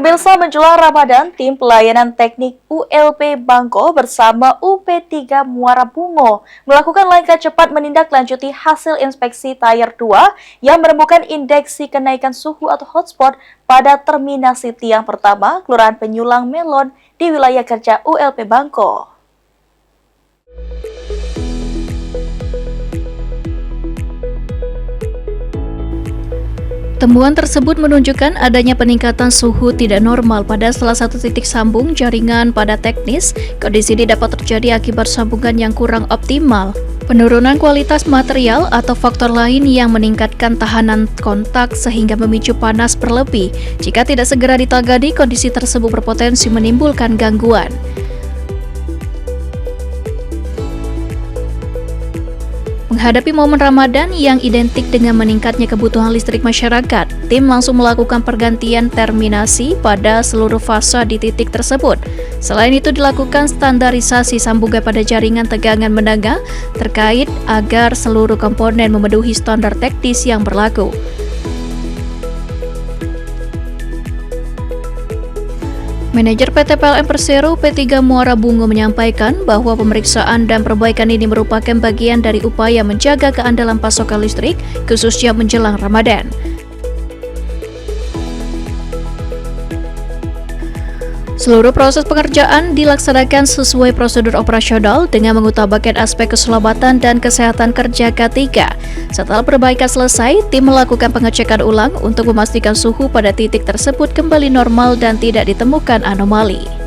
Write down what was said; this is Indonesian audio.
Pemirsa, menjelang Ramadan, tim pelayanan teknik ULP Bangko bersama UP3 Muara Bungo melakukan langkah cepat menindaklanjuti hasil inspeksi Tier 2 yang menemukan indeksi kenaikan suhu atau hotspot pada terminasi tiang pertama Kelurahan Penyulang Melon di wilayah kerja ULP Bangko. Temuan tersebut menunjukkan adanya peningkatan suhu tidak normal pada salah satu titik sambung jaringan pada teknis. Kondisi ini dapat terjadi akibat sambungan yang kurang optimal, penurunan kualitas material, atau faktor lain yang meningkatkan tahanan kontak sehingga memicu panas berlebih. Jika tidak segera ditangani, kondisi tersebut berpotensi menimbulkan gangguan. Menghadapi momen Ramadan yang identik dengan meningkatnya kebutuhan listrik masyarakat, tim langsung melakukan pergantian terminasi pada seluruh fase di titik tersebut. Selain itu dilakukan standarisasi sambungan pada jaringan tegangan menengah terkait agar seluruh komponen memenuhi standar teknis yang berlaku. Manajer PT PLN Persero UP3 Muara Bungo menyampaikan bahwa pemeriksaan dan perbaikan ini merupakan bagian dari upaya menjaga keandalan pasokan listrik, khususnya menjelang Ramadan. Seluruh proses pengerjaan dilaksanakan sesuai prosedur operasional dengan mengutamakan aspek keselamatan dan kesehatan kerja K3. Setelah perbaikan selesai, tim melakukan pengecekan ulang untuk memastikan suhu pada titik tersebut kembali normal dan tidak ditemukan anomali.